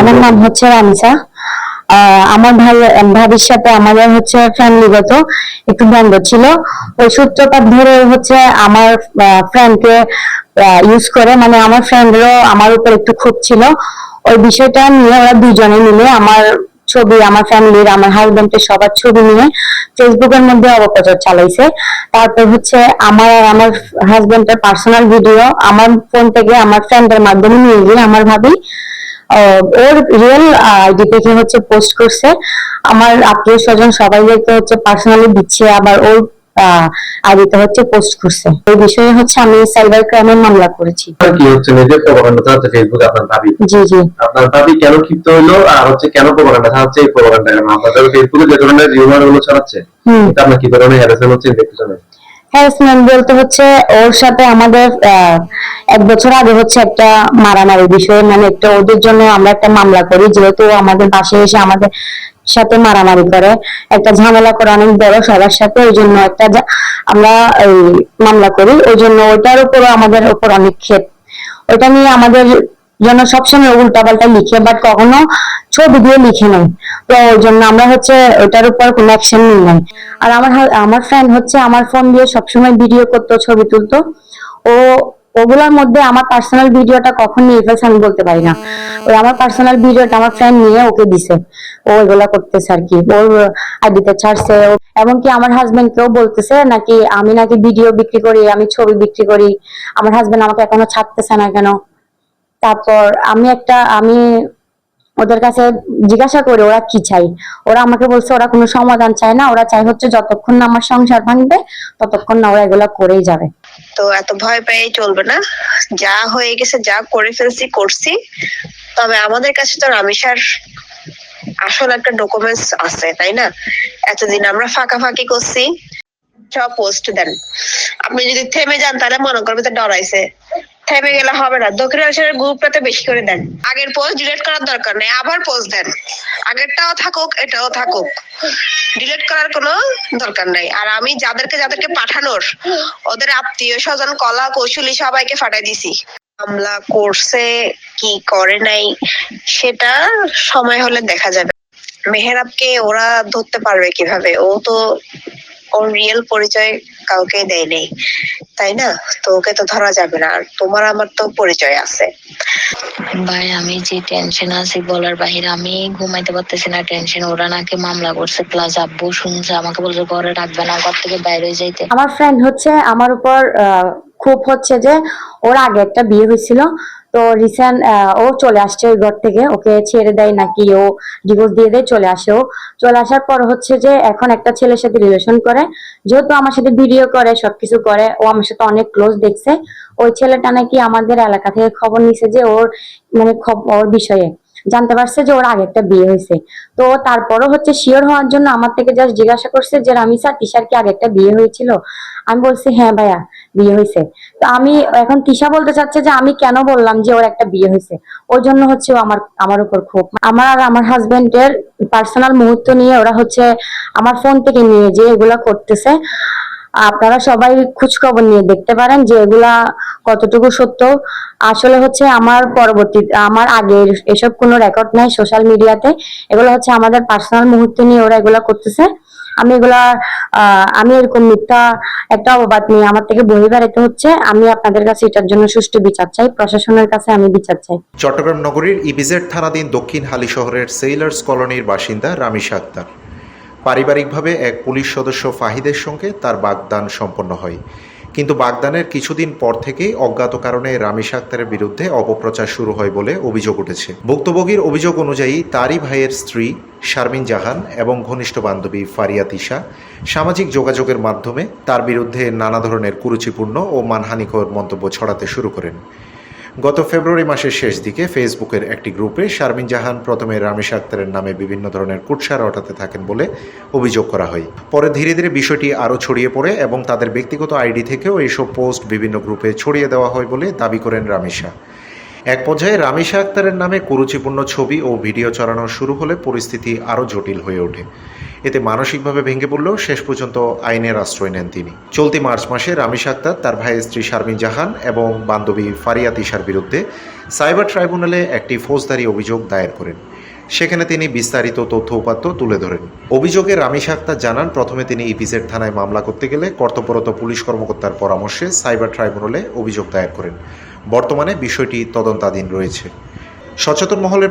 আমার নাম হচ্ছে রামিসা। আমার ভাবির সাথে আমাদের হচ্ছে ফ্যামিলিগত একটু দ্বন্দ্ব ছিল। ওই সূত্রপাত ধরে হচ্ছে আমার ফ্রেন্ডকে ইউজ করে, মানে আমার ফ্রেন্ডেরও আমার উপর একটু ক্ষোভ ছিল। ওই বিষয়টা নিয়ে ওরা দুজনে মিলে আমার ছবি, আমার ফ্যামিলির, আমার হাজবেন্ডের সবার ছবি নিয়ে ফেসবুকের মধ্যে অপপ্রচার চালাইছে। তারপর হচ্ছে আমার আর আমার হাজবেন্ডের পার্সোনাল ভিডিও আমার ফোন থেকে আমার ফ্রেন্ডের মাধ্যমে নিয়ে গিয়ে আমার ভাবি ওর রিয়েল আইডি থেকে হচ্ছে পোস্ট করছে। আমার আত্মীয় স্বজন সবাইকে হচ্ছে পার্সোনালি দিচ্ছে, আবার ওর আইডিতে হচ্ছে পোস্ট করছে। এই বিষয়ে হচ্ছে আমি সাইবার ক্রাইমের মামলা করেছি। কি হচ্ছে নিজের প্রপাগান্ডা চালাচ্ছে ফেসবুকে আপনার ভাবি? জি জি। আপনার ভাবি কেন ক্ষিপ্ত হইলো আর হচ্ছে কেন প্রপাগান্ডা চালাচ্ছে? এই প্রপাগান্ডা কেন আপনাদের ফেসবুকে যে ধরনের রিউমার গুলো চালাচ্ছে, এটা আপনার কি ধরনের হ্যারাসমেন্ট হচ্ছে দেখতে চান? হ্যারাসমেন্ট বলতে হচ্ছে ওর সাথে আমাদের 1 বছর আগে হচ্ছে একটা মারামারি বিষয়, মানে একটা ওদের জন্য আমরা একটা মামলা করি, যেহেতু আমাদের বাসায় এসে আমাদের সাথে মারামারি করে, একটা ঝামেলা করে অনেক বড় সবার সাথে, ওই জন্য একটা আমরা এই মামলা করি। ওই জন্য ওইটার উপরও আমাদের উপর অনেক ক্ষেপ। ওইটা নিয়ে আমাদের জন্য সবসময় উল্টাপাল্টা লিখে, বাট কখনো ছবি দিয়ে লিখে নেই। তো ওই জন্য আমরা হচ্ছে ওইটার উপর কোনো অ্যাকশন নিই নাই। আর আমার ফ্রেন্ড হচ্ছে আমার ফোন দিয়ে সবসময় ভিডিও করতো, ছবি তুলতো। ও ওগুলোর মধ্যে আমার পার্সোনাল ভিডিওটা কখন নিয়ে ফেলছে আমি বলতে পারি না। ওই আমার পার্সোনাল ভিডিওটা আমার ফ্রেন্ড নিয়ে ওকে দিছে, ও এগুলা করতেছে আর কি, ওর আইডিতে ছাড়ছে। এমনকি আমার হাজবেন্ড কেও বলতেছে নাকি আমি নাকি ভিডিও বিক্রি করি, আমি ছবি বিক্রি করি। আমার হাজবেন্ড আমাকে এখনো ছাড়তেছে না কেন। তারপর আমি ওদের কাছে জিজ্ঞাসা করি ওরা কি চাই। ওরা আমাকে বলছে ওরা কোনো সমাধান চায় না, ওরা চাই হচ্ছে যতক্ষণ না আমার সংসার ভাঙবে ততক্ষণ না ওরা এগুলা করেই যাবে। তো এত ভয় পেয়ে চলবে না, যা হয়ে গেছে যা করে ফেলছি করছি। তবে আমাদের কাছে তো রামিসার আসল একটা ডকুমেন্টস আছে, তাই না? এতদিন আমরা ফাঁকাফাঁকি করছি, সব পোস্ট দেন। আপনি যদি থেমে যান তাহলে মনে করবে তো ডরাইছে, থেমে গেলে হবে না। দক্ষিণ এশিয়ার গ্রুপটাতে বেশি করে দেন। আগের পোস্ট ডিলিট করার দরকার নেই, আবার পোস্ট দেন। আগেরটাও থাকুক এটাও থাকুক, ডিলিট করার কোনো দরকার নাই। আর আমি যাদেরকে যাদেরকে পাঠানোর ওদের আত্মীয় স্বজন কলা কৌশলী সবাইকে ফাটাই দিছি। হামলা করছে কি করে নাই সেটা সময় হলে দেখা যাবে। মেহেরাবকে ওরা ধরতে পারবে কিভাবে? ও তো ওর রিয়েল পরিচয় কাউকে দেয় নেই, তাই না? তো ওকে তো ধরা যাবে না। আর তোমার আমার তো পরিচয় আছে। ভাই আমি যে টেনশন আছি বলার বাহিরে, আমি ঘুমাইতে পারতেছি না টেনশন। ওরা নাকি মামলা করছে, প্লাস আব্বু শুনছে, আমাকে বলছে ঘরে রাখবে না, ঘর থেকে বাইরে যাইতে। আমার ফ্রেন্ড হচ্ছে আমার উপর খুব হচ্ছে যে ওর আগে একটা বিয়ে হয়েছিল, তো রিসেন্ট ও চলে আসছে ওই ঘর থেকে, ওকে ছেড়ে দেয় নাকি ও ডিভোর্স দিয়ে দেয়, চলে আসে। ও চলে আসার পর হচ্ছে যে এখন একটা ছেলের সাথে রিলেশন করে, যেহেতু আমার সাথে ভিডিও করে সবকিছু করে, ও আমার সাথে অনেক ক্লোজ দেখছে। ওই ছেলেটা নাকি আমাদের এলাকা থেকে খবর নিছে যে ওর মানে ওর বিষয়ে জানতে পারছে যে ওর আগে একটা বিয়ে হয়েছে। তো তারপরও হচ্ছে শিওর হওয়ার জন্য আমার থেকে জাস্ট জিজ্ঞাসা করছে যে রামিসা তিশার কি আগে একটা বিয়ে হয়েছিল? আমি বলছি হ্যাঁ ভাইয়া বিয়ে হয়েছে। তো আমি এখন তিশা বলতে চাচ্ছে যে আমি কেন বললাম যে ওর একটা বিয়ে হয়েছে, ওই জন্য হচ্ছে ও আমার উপর খুব। আমার আর আমার হাজবেন্ডের পার্সোনাল মুহূর্ত নিয়ে ওরা হচ্ছে আমার ফোন থেকে নিয়ে যে এগুলা করতেছে। আপনারা সবাই খোঁজ খবর নিয়ে দেখতে পারেন যে এগুলা কতটুকু সত্য। আসলে হচ্ছে আমার আগের এসব কোনো রেকর্ড নাই সোশ্যাল মিডিয়াতে। এগুলো হচ্ছে আমাদের পার্সোনাল মুহূর্ত নিয়ে ওরা এগুলা করতেছে। আমি এরকম মিথ্যা একটা অপবাদ নিয়ে আমার থেকে বহির্ভূত হচ্ছে। আমি আপনাদের কাছে এটার জন্য সুষ্ঠু বিচার চাই, প্রশাসনের কাছে আমি বিচার চাই। চট্টগ্রাম নগরীর ইপিজেড থানাধীন দক্ষিণ হালি শহরের সেইলার্স কলোনির বাসিন্দা রামিসা আক্তার। পারিবারিকভাবে এক পুলিশ সদস্য ফাহিদের সঙ্গে তার বাগদান সম্পন্ন হয়, কিন্তু বাগদানের কিছুদিন পর থেকেই অজ্ঞাত কারণে রামিসা আক্তারের বিরুদ্ধে অপপ্রচার শুরু হয় বলে অভিযোগ উঠেছে। ভুক্তভোগীর অভিযোগ অনুযায়ী তারই ভাইয়ের স্ত্রী শারমিন জাহান এবং ঘনিষ্ঠ বান্ধবী ফারিয়া তিশা সামাজিক যোগাযোগের মাধ্যমে তার বিরুদ্ধে নানা ধরনের কুরুচিপূর্ণ ও মানহানিকর মন্তব্য ছড়াতে শুরু করেন। গত ফেব্রুয়ারি মাসের শেষ দিকে ফেসবুকের একটি গ্রুপে শারমিন জাহান প্রথমে রামিসা আক্তারের নামে বিভিন্ন ধরনের কুৎসা রটাতে থাকেন বলে অভিযোগ করা হয়। পরে ধীরে ধীরে বিষয়টি আরও ছড়িয়ে পড়ে এবং তাদের ব্যক্তিগত আইডি থেকেও এইসব পোস্ট বিভিন্ন গ্রুপে ছড়িয়ে দেওয়া হয় বলে দাবি করেন রামিসা। এক পর্যায়ে রামিসা আক্তারের নামে কুরুচিপূর্ণ ছবি ও ভিডিও ছড়ানো শুরু হলে পরিস্থিতি আরও জটিল হয়ে ওঠে। এতে মানসিকভাবে ভেঙে পড়লেও শেষ পর্যন্ত আইনের আশ্রয় নেন তিনি। চলতি মার্চ মাসে রামিসা আক্তার তার ভাইয়ের স্ত্রী শারমিন জাহান এবং বান্ধবী ফারিয়া তিশার বিরুদ্ধে সাইবার ট্রাইব্যুনালে একটি ফৌজদারি অভিযোগ দায়ের করেন। সেখানে তিনি বিস্তারিত তথ্য উপাত্ত তুলে ধরেন। অভিযোগে রামিশা আক্তার জানান, প্রথমে তিনি ইপিজেড থানায় মামলা করতে গেলে কর্তব্যরত পুলিশ কর্মকর্তার পরামর্শে সাইবার ট্রাইব্যুনালে অভিযোগ দায়ের করেন। বর্তমানে বিষয়টি তদন্তাধীন রয়েছে। সচেতন মহলের